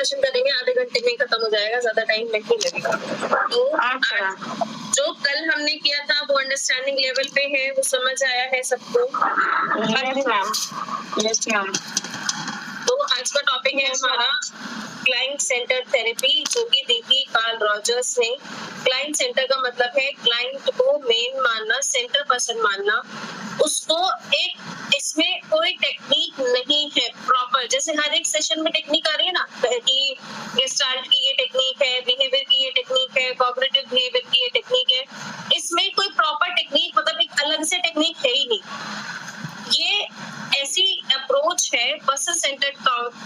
Session करेंगे, आधे घंटे में खत्म हो जाएगा, ज्यादा टाइम नहीं लगेगा। तो जो कल हमने किया था वो अंडरस्टैंडिंग लेवल पे है, वो समझ आया है सबको? Yes ma'am. तो आज का टॉपिक है हमारा क्लाइंट सेंटर थेरेपी, जो कि दी थी कार्ल रॉजर्स ने। क्लाइंट सेंटर का मतलब है क्लाइंट को मेन मानना, सेंटर पर्सन मानना, उसको एक इसमें कोई टेक्निक नहीं है प्रॉपर। जैसे हर एक सेशन में टेक्निक आ रही है ना, कि गेस्टाल्ट की ये टेक्निक है, बिहेवियर की ये टेक्निक है, कॉग्निटिव बिहेवियर की ये टेक्निक है, इसमें कोई प्रॉपर टेक्निक मतलब एक अलग से टेक्निक है ही नहीं। ये ऐसी अप्रोच है पर्सन सेंटर्ड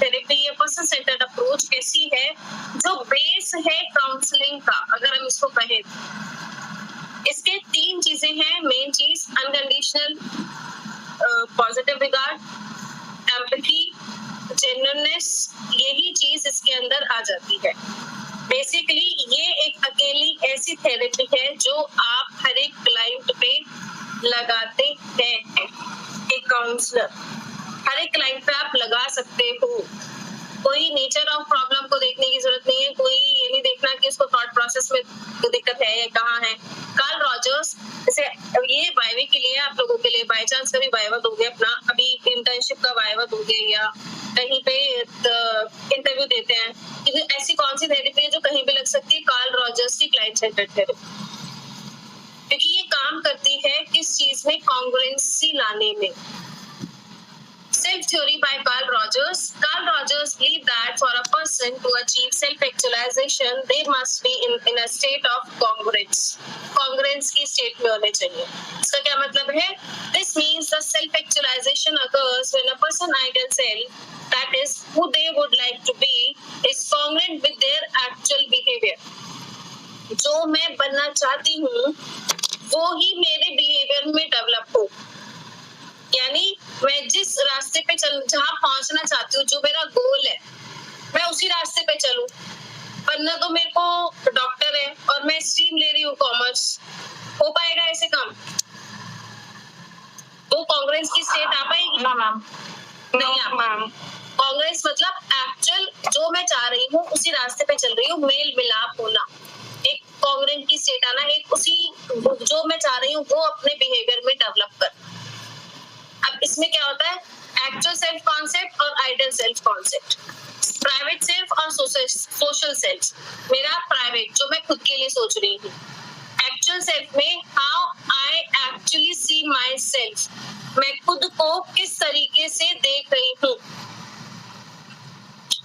थेरेपी या पर्सन सेंटर्ड अप्रोच कैसी है, जो बेस है काउंसलिंग का, अगर हम इसको कहें। इसके 3 चीजें हैं मेन चीज: unconditional positive regard, empathy, genuineness. यही चीज इसके अंदर आ जाती है। बेसिकली ये एक अकेली ऐसी थेरेपी है जो आप हर एक क्लाइंट पे लगाते हैं। एक काउंसलर हर एक क्लाइंट पे आप लगा सकते हो। कोई नेचर ऑफ प्रॉब्लम को देखने की जरूरत नहीं है, कोई ये नहीं देखना कि उसको थॉट प्रोसेस में दिक्कत है या कहाँ है। कार्ल रॉजर्स, जैसे ये वाइवे के लिए आप लोगों के लिए बाय चांस कभी वाइवा दोगे, अपना अभी इंटर्नशिप का वाइवा दोगे या कहीं पे इंटरव्यू देते हैं, कि ऐसी कौन सी थेरेपी है जो कहीं पे लग सकती है? कार्ल रॉजर्स की क्लाइंट सेंटर्ड थेरेपी। क्योंकि ये काम करती है किस चीज में? कॉन्ग्रुएंसी लाने में। Self theory by Carl Rogers. Carl Rogers believed that for a person to achieve self-actualization, they must be in a state of congruence. Congruence की state में होने चाहिए। इसका क्या मतलब है? This means the self-actualization occurs when a person ideal self, that is who they would like to be, is congruent with their actual behavior. जो मैं बनना चाहती हूँ वो ही मेरे बिहेवियर में डेवलप हो। यानी मैं जिस रास्ते पे चल, जहाँ पहुंचना चाहती हूँ, जो मेरा गोल है, मैं उसी रास्ते पे चलूं। वरना तो मेरे को डॉक्टर है और मैं स्ट्रीम ले रही हूँ कॉमर्स, हो पाएगा ऐसे काम? वो कांग्रेस की स्टेट आ पाएगी? नहीं आ पाएगी। कांग्रेस मतलब एक्चुअल जो मैं चाह रही हूँ उसी रास्ते पे चल रही हूँ, मेल मिलाप होना, एक कांग्रेस की स्टेट आना, एक उसी जो मैं चाह रही हूँ वो अपने बिहेवियर में डेवलप कर। अब इसमें क्या होता है? एक्चुअल सेल्फ कॉन्सेप्ट और ideal self concept, private self और सोशल सेल्फ। मेरा प्राइवेट जो मैं खुद के लिए सोच रही हूँ, एक्चुअल सेल्फ में how I actually see myself, मैं खुद को किस तरीके से देख रही हूँ।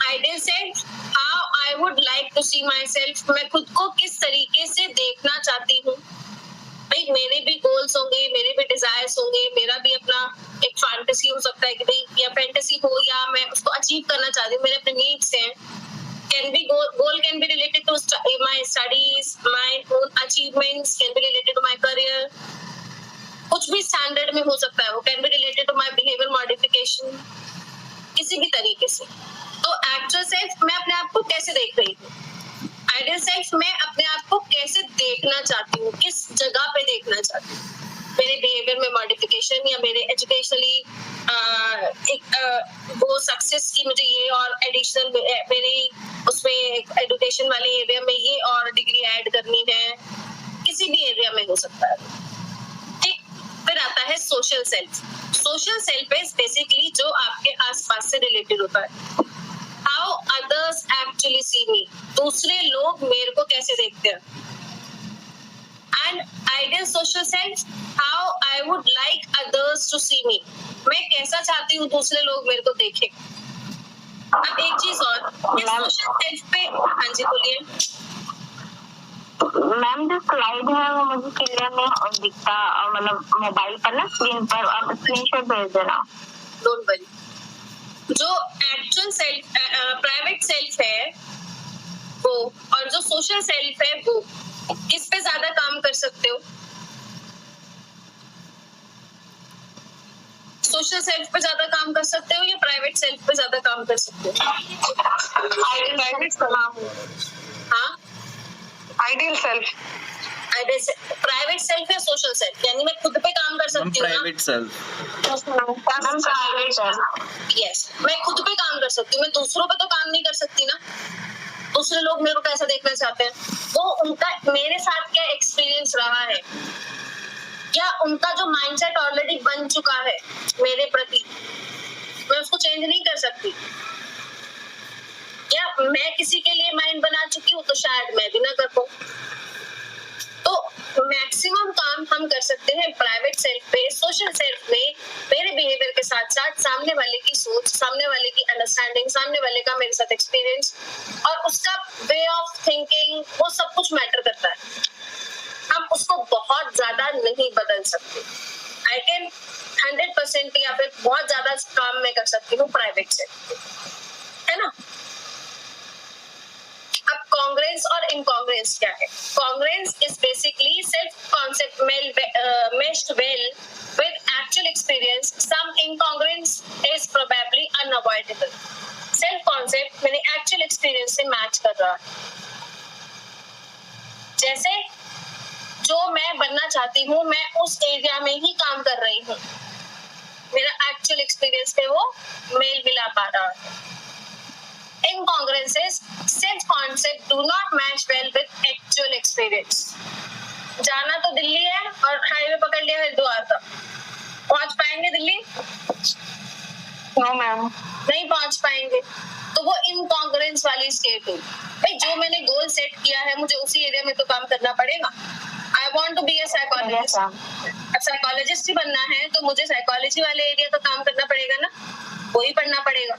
Ideal self, how I would like to see myself, मैं खुद को किस तरीके से देखना चाहती हूँ। भाई मेरे भी गोल्स होंगे, मेरे भी डिजायर्स होंगे, मेरा भी अपना एक फैंटेसी हो सकता है कि भाई, या फैंटेसी हो या मैं उसको अचीव करना चाहती हूँ, मेरे अपने नीड्स हैं। Can be goal can be related to my studies, my own achievements, can be related to my career, कुछ भी स्टैंडर्ड में हो सकता है वो। Can be related to my behaviour modification, किसी भी तरीके से। तो एक्चुअल सेल्फ, मैं अपने आप को कैसे देख रही हूँ। आइडियल सेल्फ, मैं अपने आप को कैसे देखना चाहती हूँ, किस जगह पे देखना चाहती हूँ। मेरे बिहेवियर में मॉडिफिकेशन, या मेरे एजुकेशनली वो सक्सेस की मुझे ये और एडिशनल मेरी उसमें एजुकेशन वाले एरिया में ये और डिग्री ऐड करनी है, किसी भी एरिया में हो सकता है। ठीक, फिर आता है social self. Social self is basically जो आपके आसपास से रिलेटेड होता है। How others actually see me, दूसरे लोग मेरे को कैसे देखते हैं। And ideal social self, how I would like others to see me, मैं कैसा चाहती हूँ दूसरे लोग मेरे को देखें। अब एक चीज और, इस सोशल सेल्फ पे, हाँ जी बोलिए मैम। जो स्लाइड है वो मुझे क्लियर नहीं दिखता, मतलब मोबाइल पर ना स्क्रीन पर आप स्क्रीनशॉट भेज देना। Don't worry. जो एक्चुअल सेल्फ, प्राइवेट सेल्फ है वो, और जो सोशल सेल्फ है वो, किस पे ज्यादा काम कर सकते हो? सोशल सेल्फ पे ज्यादा काम कर सकते हो या प्राइवेट सेल्फ पे ज्यादा काम कर सकते हो? Private self. हाँ, आइडियल सेल्फ। प्राइवेट सेल्फ या सोशल सेल्फ, यानी मैं खुद पे काम कर सकती हूँ ना। Private self. यस, मैं खुद पे काम कर सकती हूँ, मैं दूसरों पे तो काम नहीं कर सकती ना। दूसरे लोग मेरे को कैसा देखना चाहते हैं, वो उनका मेरे साथ क्या एक्सपीरियंस रहा है, या उनका जो माइंडसेट ऑलरेडी बन चुका है मेरे प्रति, मैं उसको चेंज नहीं कर सकती। या मैं किसी के लिए माइंड बना चुकी हूँ तो शायद मैं भी ना कर पाऊँ। तो मैक्सिमम काम हम कर सकते हैं प्राइवेट सेल्फ पे। सोशल सेल्फ में मेरे बिहेवियर के साथ साथ सामने वाले की सोच, सामने वाले की अंडरस्टैंडिंग, सामने वाले का मेरे साथ एक्सपीरियंस और उसका वे ऑफ थिंकिंग, वो सब कुछ मैटर करता है। हम उसको बहुत ज्यादा नहीं बदल सकते। आई कैन 100% या फिर बहुत ज्यादा काम मैं कर सकती हूँ प्राइवेट सेल्फ, है ना। अब कॉन्ग्रेंस और इनकॉन्ग्रेंस क्या है? Congruence is basically self concept meshed well with actual experience. Some incongruence is probably unavoidable. Self concept मेरे एक्चुअल एक्सपीरियंस से मैच कर रहा है। जैसे जो मैं बनना चाहती हूँ, मैं उस एरिया में ही काम कर रही हूँ, मेरा एक्चुअल एक्सपीरियंस पे वो मेल मिला पा रहा है। Incongruences, self concept do not match well with actual experience. जाना तो दिल्ली है और हाईवे पकड़ लिया हरिद्वार का, पहुंच पाएंगे दिल्ली? नो मैम, नहीं पहुंच पाएंगे। तो वो इनकॉन्ग्रुएंस वाली स्टेट हुई। भाई जो मैंने गोल सेट किया है, मुझे उसी एरिया में तो काम करना पड़ेगा। I want to be a psychologist. अब साइकोलॉजिस्ट ही बनना है तो मुझे साइकोलॉजी वाले एरिया तो काम करना पड़ेगा ना, वही पढ़ना पड़ेगा।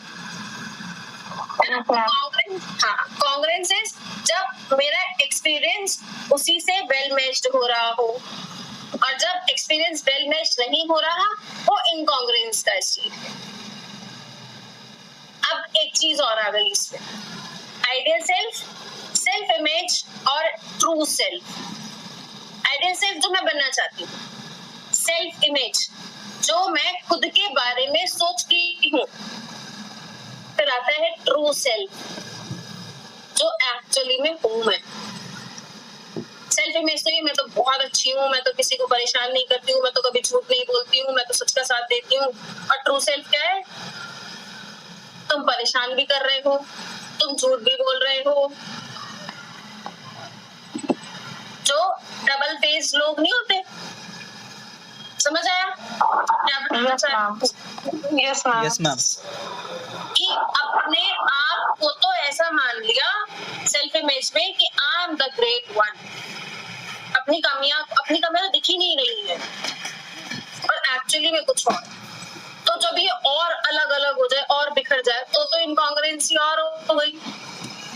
कॉन्ग्रेंस इज जब मेरा एक्सपीरियंस उसी से वेल मैच्ड हो रहा हो, और जब एक्सपीरियंस वेल मैच्ड नहीं हो रहा, वो इनकॉन्ग्रेंस का स्टेट है। अब एक चीज और आ गई इसमें, आइडियल सेल्फ, सेल्फ इमेज और ट्रू सेल्फ। आइडियल सेल्फ जो मैं बनना चाहती हूँ, सेल्फ इमेज जो मैं खुद के बारे में सोचती हूँ। फिर आता है ट्रू सेल्फ जो एक्चुअली में हूँ मैं। सेल्फ इमेज तो ये मैं तो बहुत अच्छी हूँ, मैं तो किसी को परेशान नहीं करती हूँ, मैं तो कभी झूठ नहीं बोलती हूँ, मैं तो सच का साथ देती हूँ। और ट्रू सेल्फ क्या है? तुम परेशान भी कर रहे हो, तुम झूठ भी बोल रहे हो। जो डबल फेस लोग नहीं होते, समझ आया क्या बताना चाहती? यस मैम, कि अपने आप को तो ऐसा मान लिया सेल्फ इमेज में कि I am the great one. अपनी कमियां तो दिख ही नहीं रही है, और एक्चुअली में कुछ और। तो जब ये और अलग अलग हो जाए और बिखर जाए तो इनकॉन्ग्रुएंसी और हो गई।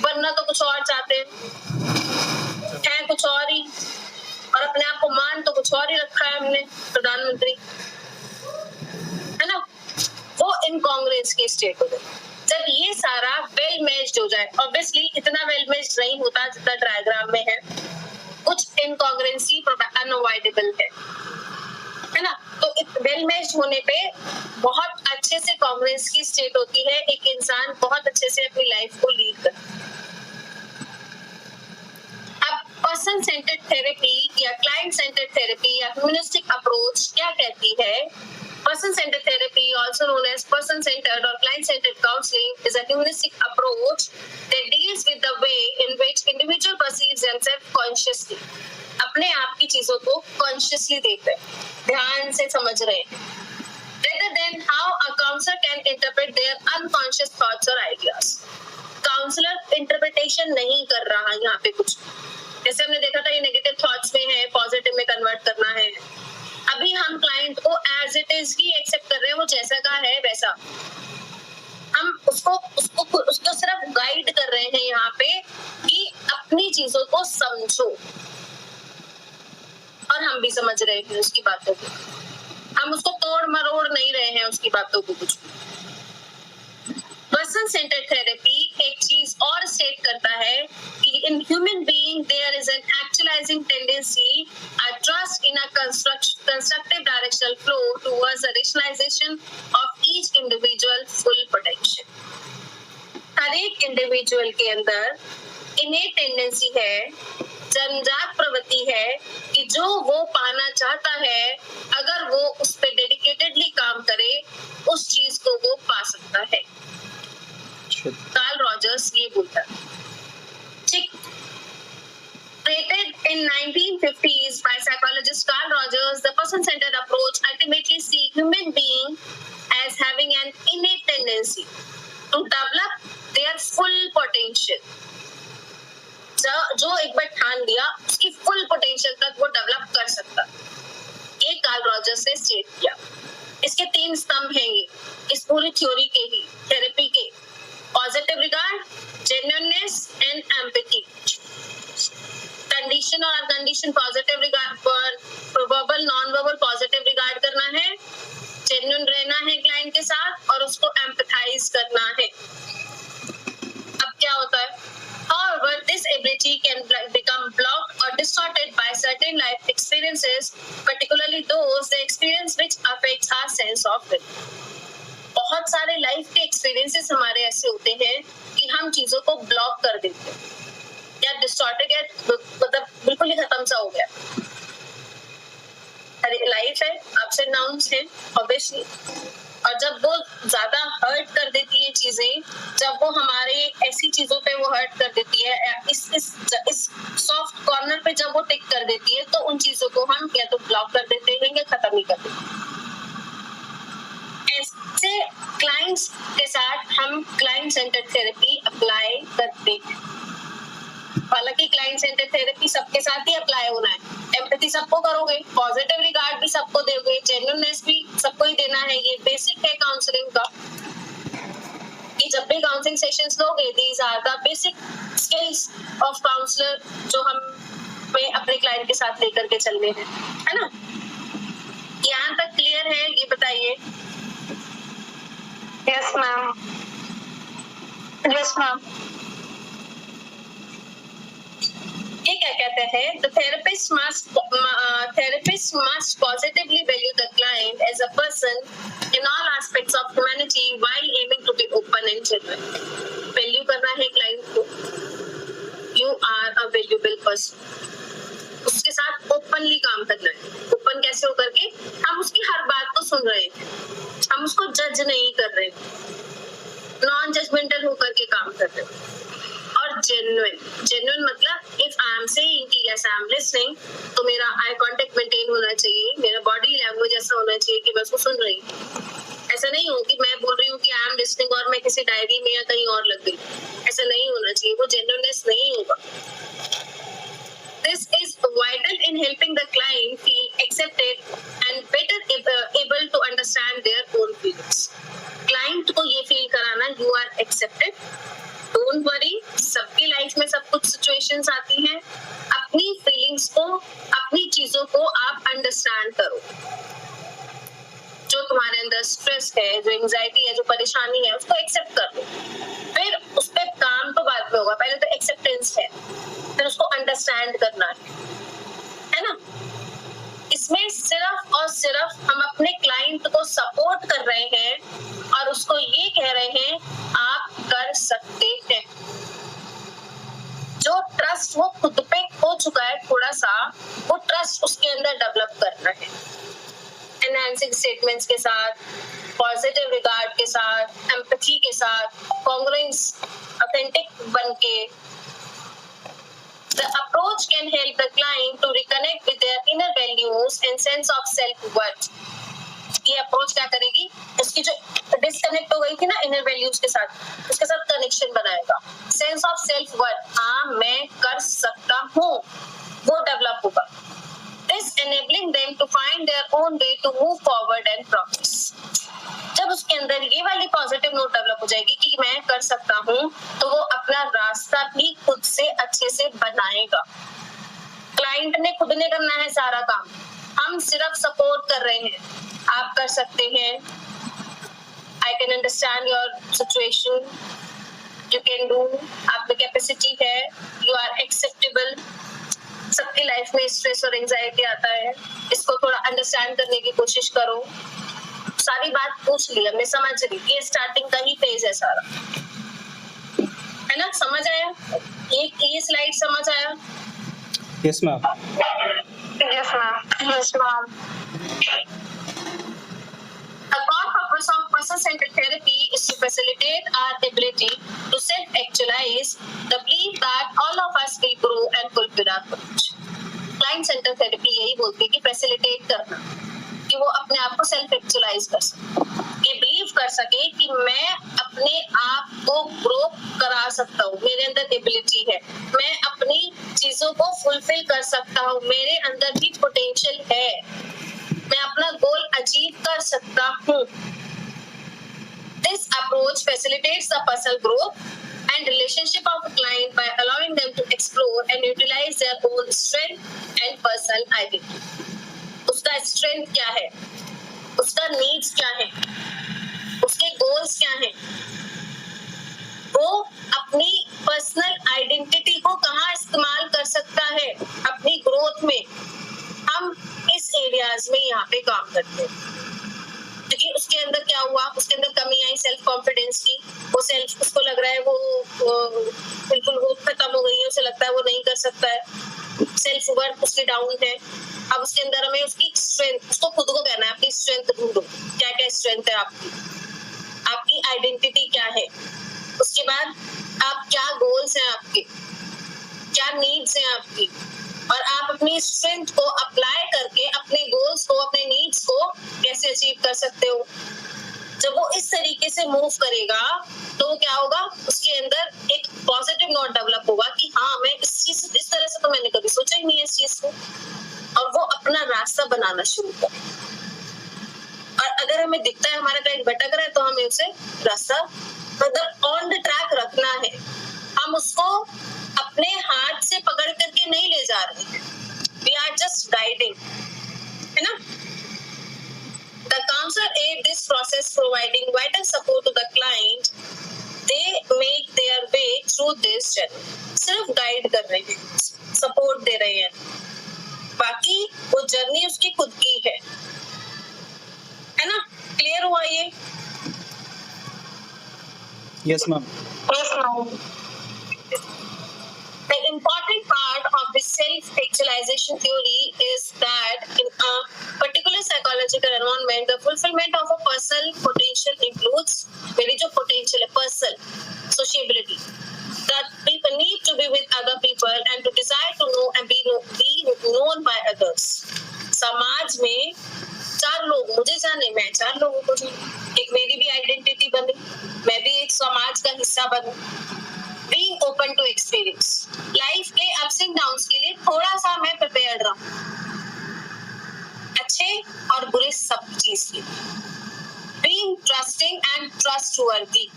बनना तो कुछ और चाहते हैं कुछ और ही, और अपने आप को मान तो कुछ और ही रखा है हमने, प्रधानमंत्री, है ना। वो इनकॉन्ग्रुएंस की स्टेट हो गई। जब ये सारा वेल मैच्ड हो जाए, ऑब्वियसली इतना वेल मैच्ड नहीं होता जितना डायग्राम में है, कुछ इनकॉन्ग्रुएंसी अनअवॉइडेबल है ना। तो वेल मैच्ड होने पे बहुत अच्छे से कॉन्ग्रुएंस की स्टेट होती है, एक इंसान बहुत अच्छे से अपनी लाइफ को लीड करता है। अब पर्सन सेंटर्ड थेरेपी या क्लाइंट सेंटर्ड थेरेपी या ह्यूमनिस्टिक अप्रोच क्या कहती है? Person-centered therapy, also known as person-centered or client-centered counseling, is a humanistic approach that deals with the way in which individual perceives themselves consciously. अपने आप की चीजों को consciously देख रहे हैं, ध्यान से समझ रहे हैं, rather than how a counselor can interpret their unconscious thoughts or ideas. Counselor interpretation नहीं कर रहा यहाँ पे कुछ। जैसे हमने देखा था ये नेगेटिव थॉट्स में है, पॉजिटिव में कन्वर्ट करना है। अभी हम क्लाइंट को एज इट इज ही एक्सेप्ट कर रहे हैं, वो जैसा का है वैसा। हम उसको सिर्फ गाइड कर रहे हैं यहाँ पे कि अपनी चीजों को समझो, और हम भी समझ रहे हैं उसकी बातों को। हम उसको तोड़ मरोड़ नहीं रहे हैं उसकी बातों को कुछ। पर्सन सेंटर्ड थेरेपी एक चीज और स्टेट करता है कि in human being there is an actualising tendency, a trust in a constructive directional flow towards the rationalisation of each individual full potential. हर एक इंडिविजुअल के अंदर इनेट टेंडेंसी है, जन्मजात प्रवृत्ति है कि जो वो पाना चाहता है, अगर वो उस पे डेडिकेटेडली काम करे, उस चीज को वो पा सकता है। कार्ल रॉजर्स ये बोलता है। ठीक। Created in 1950s by psychologist Carl Rogers, the person-centered approach ultimately sees human being as having an innate tendency to develop their full potential. जो एक बार ठान लिया, उसकी फुल पोटेंशियल तक वो डेवलप कर सकता। ये कार्ल रॉजर्स ने स्टेट किया। इसके 3 स्तंभ हैं ये, इस पूरी थ्योरी के ही, थेरेपी के। Positive regard, genuineness and empathy. Condition और अनकंडीशन पॉजिटिव रिगार्ड पर verbal non verbal positive regard करना है, जेन्युइन रहना है क्लाइंट के साथ और उसको एम्पैथाइज करना है। अब क्या होता है? However, this ability can become blocked or distorted by certain life experiences, particularly those the experience which affects our sense of it. बहुत सारे लाइफ के एक्सपीरियंसेस हमारे ऐसे होते हैं कि हम चीजों को ब्लॉक कर देते हैं या डिस्टॉर्टेड या मतलब बिल्कुल ही खत्म सा हो गया। अरे लाइफ है, अप्स एंड डाउन्स है ऑब्वियसली, और जब वो ज्यादा हर्ट कर देती है चीजें, जब वो हमारे ऐसी चीजों पे वो हर्ट कर देती है, इस सॉफ्ट कॉर्नर पे जब वो टिक कर देती है, तो उन चीजों को हम या तो ब्लॉक कर देते हैं या खत्म ही कर देते हैं। ऐसे क्लाइंट्स के साथ हम क्लाइंट सेंटर्ड थेरेपी अप्लाई करते हैं। हालांकि क्लाइंट सेंटर्ड थेरेपी सबके साथ ही अप्लाई होना है। एम्पैथी सबको करोगे, पॉजिटिव रिगार्ड भी सबको दोगे, जेन्युइननेस भी सबको ही देना है। ये बेसिक है काउंसलिंग का कि जब भी काउंसलिंग सेशंस लोगे, these are the basic skills of counsellor जो हम अपने क्लाइंट के साथ लेकर के चलने हैं, है ना? यहाँ तक क्लियर है? ये बताइए। Yes ma'am. Yes ma'am. ये क्या कहते हैं? The therapist must positively value the client as a person in all aspects of humanity while aiming to be open and genuine. Value करना है क्लाइंट को। You are a valuable person. उसके साथ openly काम करना है। ओपन कैसे होकर के? हम उसकी हर बात को सुन रहे हैं, हम उसको जज नहीं कर रहे, नॉन जजमेंटल होकर के काम कर रहे हैं। और जेन्युइन मतलब इफ आई एम सेइंग कि यस आई एम लिसनिंग, तो मेरा आई कांटेक्ट मेंटेन होना चाहिए, मेरा बॉडी लैंग्वेज ऐसा होना चाहिए कि मैं उसको सुन रही हूँ। ऐसा नहीं हो कि मैं बोल रही हूँ कि आई एम लिसनिंग और मैं किसी डायरी में या कहीं और लग गई। ऐसा नहीं होना चाहिए, वो जेन्युइननेस नहीं होगा। This is vital in helping the client feel accepted and better able to understand their own feelings. Client को ये फील कराना you are accepted. Don't worry, सबकी लाइफ में सब कुछ सिचुएशंस आती हैं। अपनी फीलिंग्स को, अपनी चीजों को आप अंडरस्टैंड करो। जो तुम्हारे अंदर स्ट्रेस है, जो एंजाइटी है, जो परेशानी है, उसको एक्सेप्ट कर लो। फिर उस पर काम तो बाद में होगा, पहले तो एक्सेप्टेंस है, फिर उसको अंडरस्टैंड करना है ना? इसमें सिर्फ और सिर्फ हम अपने क्लाइंट को सपोर्ट कर रहे हैं और उसको ये कह रहे हैं आप कर सकते हैं। जो ट्रस्ट वो खुद पे खो चुका है थोड़ा सा, वो ट्रस्ट उसके अंदर डेवलप करना है। एनहांसिंग स्टेटमेंट्स के साथ, पॉजिटिव रिगार्ड के साथ, एम्पैथी के साथ, कॉन्ग्रुएंस, ऑथेंटिक बनके। The approach can help the client to reconnect with their inner values and sense of self-worth. ये अप्रोच क्या करेगी? उसकी जो डिस्कनेक्ट हो गई थी ना इनर वैल्यूज के साथ, उसके साथ कनेक्शन बनाएगा। सेंस ऑफ सेल्फ वर्थ, हाँ मैं कर सकता हूँ, वो डेवलप होगा। This enabling them to find their own way to move forward and progress. जब उसके अंदर ये वाली पॉजिटिव नोट डेवलप हो जाएगी कि मैं कर सकता हूँ, तो वो अपना रास्ता भी खुद से अच्छे से बनाएगा। क्लाइंट ने खुद ने करना है सारा काम, हम सिर्फ सपोर्ट कर रहे हैं। आप कर सकते हैं, I can understand your situation, you can do, आप में कैपेसिटी है, यू आर एक्सेप्टेबल। सबकी लाइफ में स्ट्रेस और एंजाइटी आता है, इसको थोड़ा अंडरस्टैंड करने की कोशिश करो। सारी बात पूछ ली, हमने समझ ली, ये स्टार्टिंग का ही फेज है सारा, है है ना? समझ आया? ये स्लाइड समझ आया? Yes ma'am. Yes ma'am. Yes ma'am. The core purpose of person-centered therapy is to facilitate our ability to self-actualize the belief that all of us will grow and fulfill our potential. Client-centered therapy यही बोलती है कि facilitate करना, कि वो अपने आप को self-actualize कर सके, ये believe कर सके कि मैं अपने आप को grow करा सकता हूँ, मेरे अंदर ability है, मैं अपनी चीजों को fulfill कर सकता हूँ, मेरे अंदर भी potential है, मैं अपना गोल अचीव कर सकता हूँ. This approach facilitates the personal growth and relationship of a client by allowing them to explore and utilize their own strength and personal identity. उसका strength क्या है, उसका needs क्या है, उसके goals क्या हैं, वो अपनी personal identity को कहाँ इस्तेमाल कर सकता है अपनी growth में. हम इस एरियाज में यहाँ पे काम करते हैं, क्योंकि उसके अंदर क्या हुआ, उसके अंदर कमी आई सेल्फ कॉन्फिडेंस की, वो सेल्फ, उसको लग रहा है वो बिल्कुल वो खत्म हो गई है, उसे लगता है वो नहीं कर सकता है, सेल्फ वर्थ उसकी डाउन है. अब उसके अंदर हमें उसकी स्ट्रेंथ, उसको खुद को कहना है अपनी स्ट्रेंथ ढूंढो, क्या क्या स्ट्रेंथ है आपकी, आपकी आइडेंटिटी क्या है, उसके बाद आप क्या गोल्स हैं आपके, क्या नीड्स हैं आपकी, और आप अपनी स्ट्रेंथ को अप्लाई करके अपने गोल्स को, अपने नीड्स को कैसे अचीव कर सकते हो. जब वो इस तरीके से मूव करेगा तो क्या होगा, उसके अंदर एक पॉजिटिव नोट डेवलप होगा कि हाँ, मैं इस तरह से तो मैंने कभी सोचा ही नहीं है इस चीज को, और वो अपना रास्ता बनाना शुरू करे. और अगर हमें दिखता है हमारा क्लाइंट भटक रहा है तो हमें उसे रास्ता मतलब ऑन द ट्रैक रखना है. हम उसको अपने हाथ से पकड़ करके नहीं ले जा रहे हैं, वी आर जस्ट गाइडिंग, है ना. The counselor aid this process providing vital support to the client. They make their way through this journey. सिर्फ गाइड कर रहे हैं, सपोर्ट दे रहे हैं, बाकी वो जर्नी उसकी खुद की है ना. क्लियर हुआ ये? Yes ma'am. Yes ma'am. The important part of the self-actualization theory is that in a particular psychological environment, the fulfillment of a personal potential includes मेरी जो potential है, personal sociability, that people need to be with other people and to desire to know and be known by others. समाज में चार लोग मुझे जाने, मैं चार लोगों को जाने, एक मेरी भी आइडेंटिटी बने, मैं भी एक समाज का हिस्सा बनूं. Being open to experience, life के अप्स एंड डाउन्स के लिए थोड़ा सा मैं प्रिपेयर्ड रहूं, अच्छे और बुरे सब चीज के. Being trusting and trustworthy,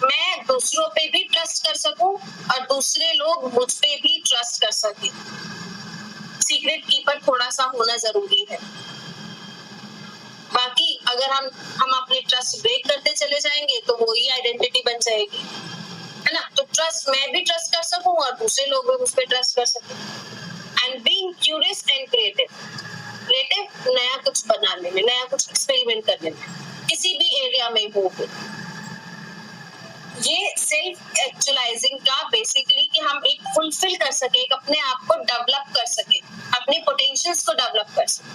मैं दूसरों पे भी ट्रस्ट कर सकूं और दूसरे लोग मुझ पे भी ट्रस्ट कर सकें. सीक्रेट कीपर थोड़ा सा होना जरूरी है, बाकी अगर हम अपने ट्रस्ट ब्रेक करते चले जाएंगे तो वही आइडेंटिटी बन जाएगी, है ना. तो ट्रस्ट, मैं भी ट्रस्ट कर सकूं और दूसरे लोग भी मुझ पे ट्रस्ट कर सकें. And being curious and creative, नया कुछ बनाने में, नया कुछ एक्सपेरिमेंट करने में, किसी भी एरिया में हो. ये सेल्फ एक्चुअलाइजिंग का बेसिकली कि हम एक फुलफिल कर सके, एक अपने आप को डेवलप कर सके, अपने पोटेंशियल्स को डेवलप कर सके,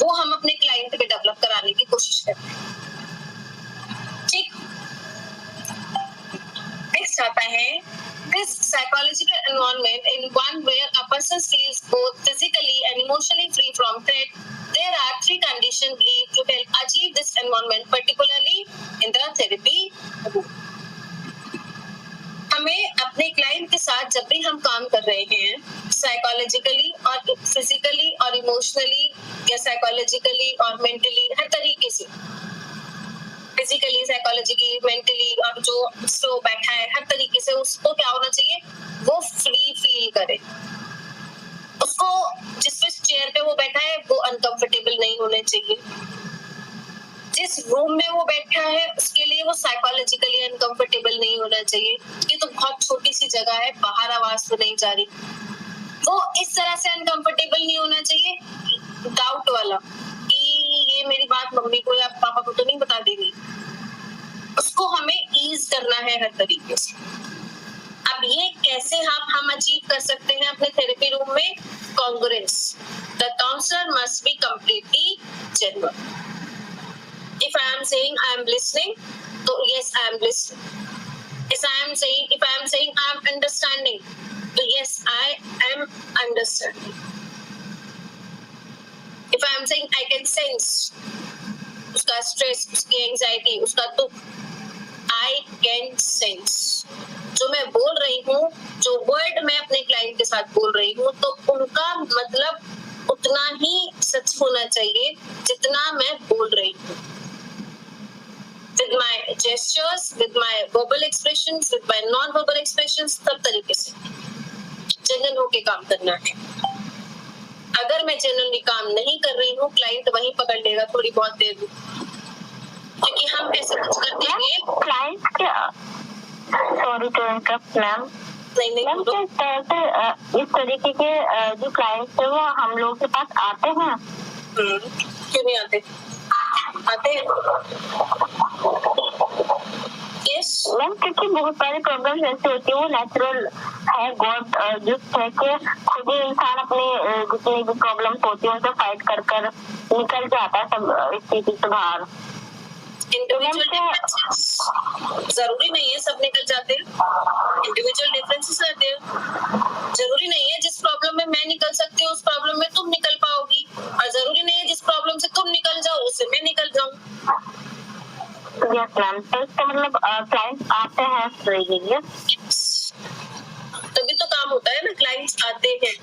वो हम अपने क्लाइंट पे डेवलप कराने की कोशिश करते हैं. ठीक. नेक्स्ट आता है, this psychological environment in one where a person feels both physically and emotionally free from threat. There are three conditions believed to help achieve this environment, particularly in the therapy room. हमें अपने client के साथ जब भी हम काम कर रहे हैं, साइकोलॉजिकली और फिजिकली और इमोशनली या साइकोलॉजिकली और मेंटली, हर तरीके से, फिजिकली, साइकोलॉजिकली, मेंटली, और जो उसको बैठा है हर तरीके से उसको क्या होना चाहिए, वो फ्री फील करे. उसको जिस चेयर पे वो बैठा है वो अनकंफर्टेबल नहीं होने चाहिए. जिस रूम में वो बैठा है उसके लिए वो साइकोलॉजिकली अनकंफर्टेबल नहीं होना चाहिए. ये तो बहुत छोटी सी जगह है, बाहर आवाज तो नहीं जा रही. वो इस तरह से अनकंफर्टेबल नहीं होना चाहिए, डाउट वाला कि ये मेरी बात मम्मी को या पापा को तो नहीं बता देगी. उसको हमें ईज करना है हर तरीके से. कैसे हम अचीव कर सकते हैं अपने थेरेपी रूम में congruence. The counsellor must be completely genuine. If I am saying I am listening, so yes I am listening. If I am saying I am understanding, so yes I am understanding. If I am saying I can sense उसका stress, उसकी anxiety, उसका दुख, I can sense. जो मैं बोल रही हूँ, जो वर्ड मैं अपने क्लाइंट के साथ बोल रही हूँ, तो उनका मतलब उतना ही सच होना चाहिए जितना मैं बोल रही हूँ. With my gestures, with my verbal expressions, with my non-verbal expressions, सब तरीके से जेन्युइन होके काम करना है. अगर मैं जेन्युइनली काम नहीं कर रही हूँ, क्लाइंट वहीं पकड़ लेगा थोड़ी बहुत देर में, क्योंकि हम ऐसा कुछ कर देंगे. क्लाइंट क्या, sorry to interrupt ma'am, ma'am क्या इस तरीके के जो क्लाइंट्स है वो हम लोग के पास आते हैं? क्यों नहीं आते? आते हैं. यस मैम, क्योंकि बहुत सारी प्रॉब्लम्स ऐसी होती है, वो नेचुरल है, गॉड गिफ्ट है कि खुद ही इंसान अपनी जितनी भी प्रॉब्लम्स होती है उनसे फाइट कर कर निकल जाता है सब स्थिति से बाहर. इंडिविजुअल डिफरेंसेस जरूरी नहीं है सब निकल जाते हैं. इंडिविजुअल डिफरेंसेस आते हैं. जरूरी नहीं है जिस प्रॉब्लम में मैं निकल सकती हूँ उस प्रॉब्लम में तुम निकल पाओगी, और जरूरी नहीं है जिस प्रॉब्लम से तुम निकल जाओ उससे मैं निकल जाऊँ. यस मैम, तो इसका मतलब क्लाइंट्स आते हैं इस तरीके के, तभी तो काम होता है ना. क्लाइंट्स आते हैं.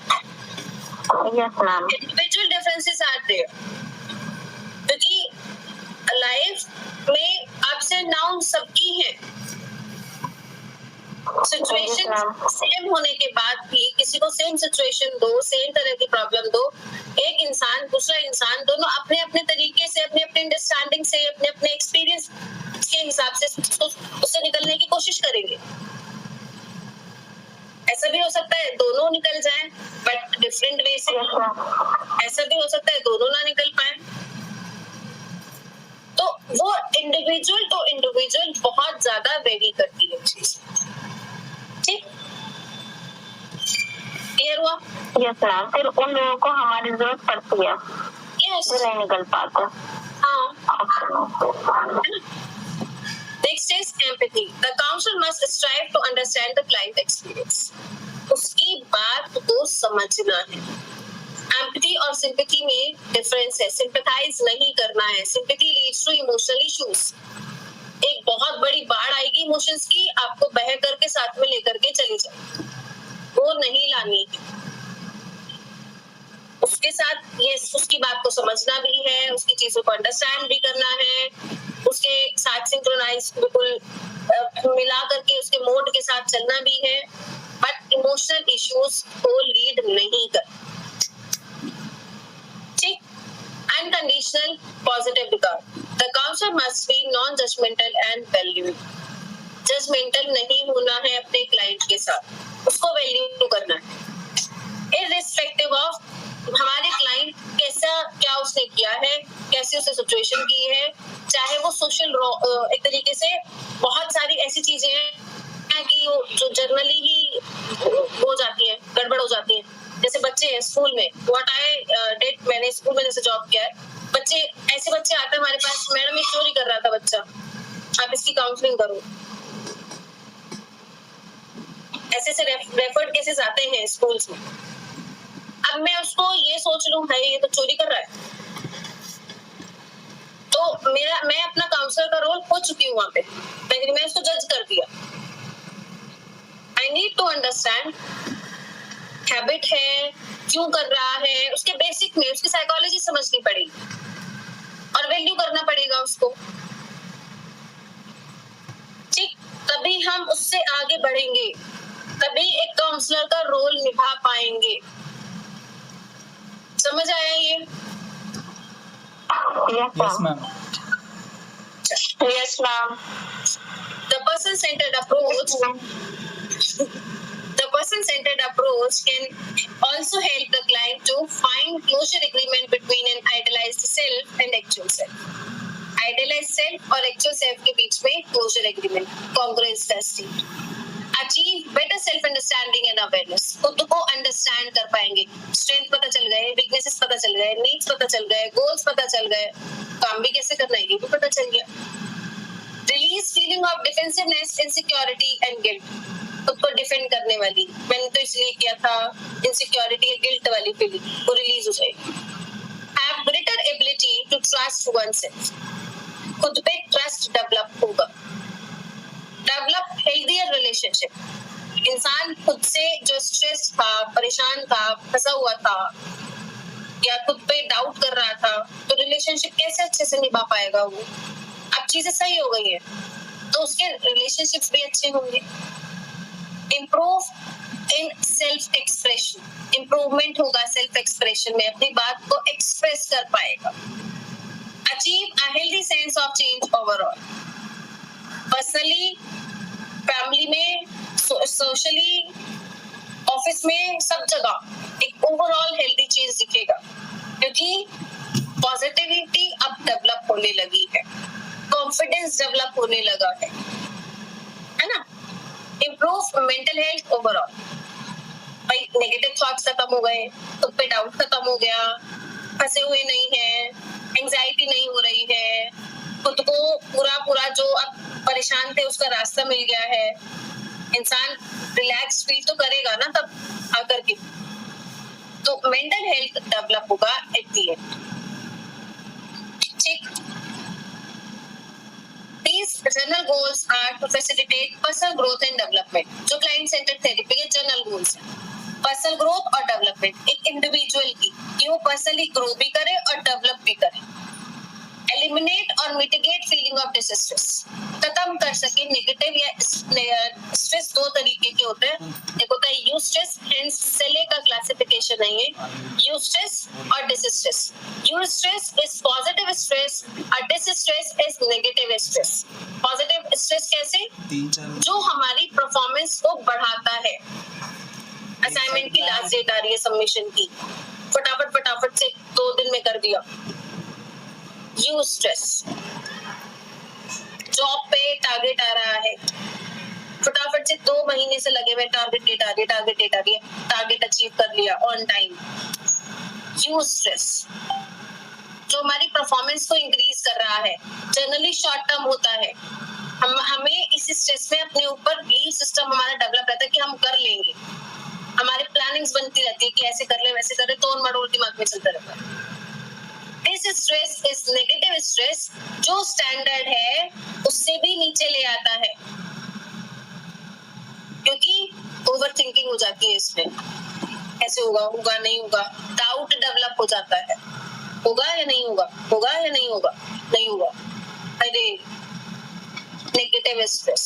Yes ma'am. इंडिविजुअल डिफरेंसेस आते हैं क्योंकि लाइफ में अप्स एंड डाउन सबकी है. सिचुएशन सेम होने के बाद भी किसी को सेम सिचुएशन दो, सेम तरह की प्रॉब्लम दो, एक इंसान दूसरा इंसान दोनों अपने अपने तरीके से, अपने अपने अंडरस्टैंडिंग से, अपने अपने एक्सपीरियंस के हिसाब से उससे निकलने की कोशिश करेंगे. ऐसा भी हो सकता है दोनों निकल जाएं बट डिफरेंट वे से. ऐसा भी हो सकता है दोनों ना निकल पाए. तो वो इंडिविजुअल टू इंडिविजुअल बहुत ज्यादा वेरी करती है चीज. ठीक, क्लियर हुआ? Yes ma'am. फिर उन लोगों को हमारी जरूरत पड़ती है यस. जो नहीं निकल पाते. हाँ. Next is empathy. The counselor must strive to understand the client experience. उसकी बात को समझना है. Empathy और sympathy में डिफरेंस है. Sympathize नहीं करना है. Sympathy leads to emotional issues. एक बहुत बड़ी बाढ़ आएगी इमोशंस की, आपको बह करके साथ में लेकर के चली जाए, वो नहीं लानी है. उसके साथ ये उसकी बात को समझना भी है, उसकी चीजों को अंडरस्टैंड भी करना है, उसके साथ सिंक्रोनाइज बिल्कुल मिला करके उसके मोड के साथ चलना भी है, बट इमोशनल इश्यूज को लीड नहीं कर. ठीक. Unconditional positive regard. The counsellor must be non judgemental and valuing. Judgemental नहीं होना है अपने क्लाइंट के साथ, उसको वैल्यू करना है इररिस्पेक्टिव ऑफ हमारे क्लाइंट कैसा, क्या उसने किया है, कैसे उसने सिचुएशन की है. चाहे वो सोशल एक तरीके से बहुत सारी ऐसी चीजें हैं कि जो जनरली ही हो जाती हैं, गड़बड़ हो जाती हैं. जैसे बच्चे हैं स्कूल में, व्हाट आई डिड, मैंने स्कूल में जैसे जॉब किया है, बच्चे ऐसे बच्चे आते हैं हमारे पास, मैडम ये चोरी कर रहा था बच्चा, आप इसकी काउंसलिंग करो. ऐसे से रेफर्ड केसेस आते हैं स्कूल्स में. अब मैं उसको ये सोच लूं भाई ये तो चोरी कर रहा है, तो मैं अपना काउंसलर का रोल खो चुकी हूँ वहां पे. मैंने उसको जज कर दिया. I need to understand habit है, क्यों कर रहा है, उसके बेसिक में उसकी साइकोलॉजी समझनी पड़ेगी और वैल्यू करना पड़ेगा उसको. ठीक, तभी हम उससे आगे बढ़ेंगे, तभी एक काउंसलर का रोल निभा पाएंगे. समझ आया ये? Yes, ma'am. Yes, ma'am. The person-centered approach can also help the client to find closure agreement between an idealized self and actual self. Idealized self और actual self के बीच में closure agreement, congruence का state. Achieve better self understanding and awareness, खुद को understand कर पाएंगे, strength पता चल गए, वीकनेसेस पता चल गए, नीड्स पता चल गए, गोल्स पता चल गए, काम भी कैसे करना है ये भी पता चल गया। Release feeling of defensiveness, insecurity and guilt, खुद को डिफेंड करने वाली, मैंने तो इसलिए किया था, इनसिक्योरिटी या गिल्ट वाली फीलिंग वो रिलीज हो जाएगी। Have greater ability to trust oneself, खुद पे ट्रस्ट डेवलप होगा। डेवलप हेल्दियर रिलेशनशिप, इंसान खुद से जो स्ट्रेस था, परेशान था, फंसा हुआ था या खुद पे डाउट कर रहा था, तो रिलेशनशिप कैसे अच्छे से निभा पाएगा वो। अब चीजें सही हो गई है तो उसके रिलेशनशिप्स भी अच्छे होंगे। Improve in self expression, improvement होगा सेल्फ एक्सप्रेशन में, अपनी बात को एक्सप्रेस कर पाएगा। Achieve a healthy sense of change overall, personally, family में, सोशली, ऑफिस में, सब जगह एक ओवरऑल हेल्दी चेंज दिखेगा, क्योंकि पॉजिटिविटी अब डेवलप होने लगी है, कॉन्फिडेंस डेवलप होने लगा है ना। इम्प्रूव मेंटल हेल्थ ओवरऑल, भाई नेगेटिव थॉट्स खत्म हो गए, खुद पे डाउट खत्म हो गया, फंसे हुए नहीं है, एंजाइटी नहीं हो रही है, खुद को पूरा जो अब परेशान थे उसका रास्ता मिल गया है, इंसान रिलैक्स फील तो करेगा ना तब आकर के, तो मेंटल हेल्थ डेवलप होगा एट द एंड। ठीक, these general goals are to facilitate personal growth and development, जो client centered therapy के general goals हैं, पर्सनल ग्रोथ और डेवलपमेंट एक इंडिविजुअल की, कि वो पर्सनली ग्रो भी करे और डेवलप भी करे। एलिमिनेट और मिटिगेट फीलिंग ऑफ डिस्ट्रेस, खत्म कर सके नेगेटिव या स्ट्रेस। दो तरीके के होते हैं, एक होता है यू स्ट्रेस, हेंस सेले का क्लासिफिकेशन है ये, यू स्ट्रेस और distress. Eustress is positive stress और distress is negative stress. Positive stress कैसे, जो हमारी परफॉर्मेंस को बढ़ाता है। असाइनमेंट की लास्ट डेट आ रही है सबमिशन की, फटाफट से 2 दिन में कर दिया। यू स्ट्रेस, जॉब पे टारगेट आ रहा है, फटाफट से 2 महीने से लगे हुए, टारगेट डेट आ रही है, टारगेट अचीव कर लिया ऑन टाइम। यू स्ट्रेस जो हमारी परफॉर्मेंस को इंक्रीज कर रहा है, जनरली शॉर्ट टर्म होता है, हमें इस स्ट्रेस में अपने ऊपर बिलीफ सिस्टम हमारा डेवलप रहता है कि हम कर लेंगे, हमारे प्लानिंग्स बनती रहती है कि ऐसे कर ले वैसे कर ले, तोड़ मड़ोड़ दिमाग में चलता रहता है। This stress is negative stress, जो स्टैंडर्ड है उससे भी नीचे ले आता है, क्योंकि ओवर थिंकिंग हो जाती है इसमें, ऐसे होगा नहीं होगा, डाउट डेवलप हो जाता है, होगा या नहीं होगा, नहीं होगा, अरे नेगेटिव स्ट्रेस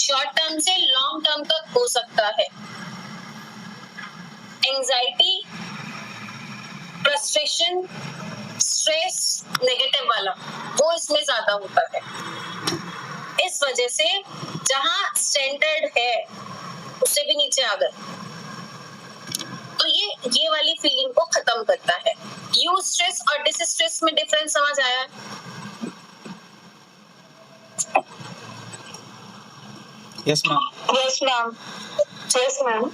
शॉर्ट टर्म से लॉन्ग टर्म तक हो सकता है। एंजाइटी, फ्रस्ट्रेशन, स्ट्रेस नेगेटिव वाला वो इसमें ज्यादा होता है। इस वजह से जहां स्टैंडर्ड है उससे भी नीचे आ गए, तो ये वाली फीलिंग को खत्म करता है। यू स्ट्रेस और डिस स्ट्रेस में डिफरेंस समझ आया? Yes ma'am.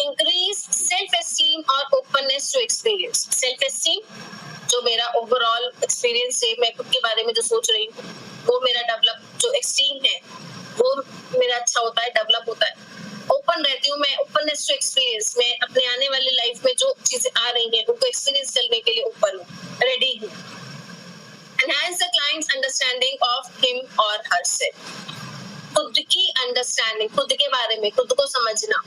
Increase self esteem और openness to experience. Self esteem जो मेरा ओवरऑल एक्सपीरियंस है, मैं खुद के बारे में जो सोच रही हूँ वो मेरा डेवलप, जो एक्सट्रीम है वो मेरा अच्छा होता है, डेवलप होता है। ओपन रहती हूँ मैं, ओपननेस टू एक्सपीरियंस, मैं अपने आने वाली लाइफ में जो चीजें आ रही हैं उनको एक्सपीरियंस करने के लिए ओपन हूँ, रेडी हूँ। Enhance the clients understanding of him और हरसेल्फ, खुद की अंडरस्टैंडिंग, खुद के बारे में, खुद को समझना,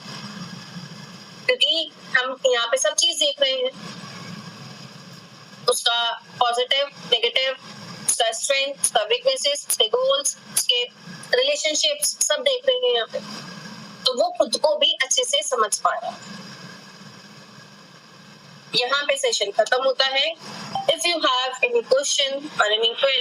क्योंकि हम यहाँ पे सब चीज देख रहे हैं, उसका पॉजिटिव, नेगेटिव, उसका स्ट्रेंथ, उसका वीकनेसेस, उसके गोल्स, उसके रिलेशनशिप्स सब देख रहे हैं यहाँ पे, तो वो खुद को भी अच्छे से समझ पा रहा है। यहाँ पे सेशन खत्म होता है। If you have any question और एनी क्वेरी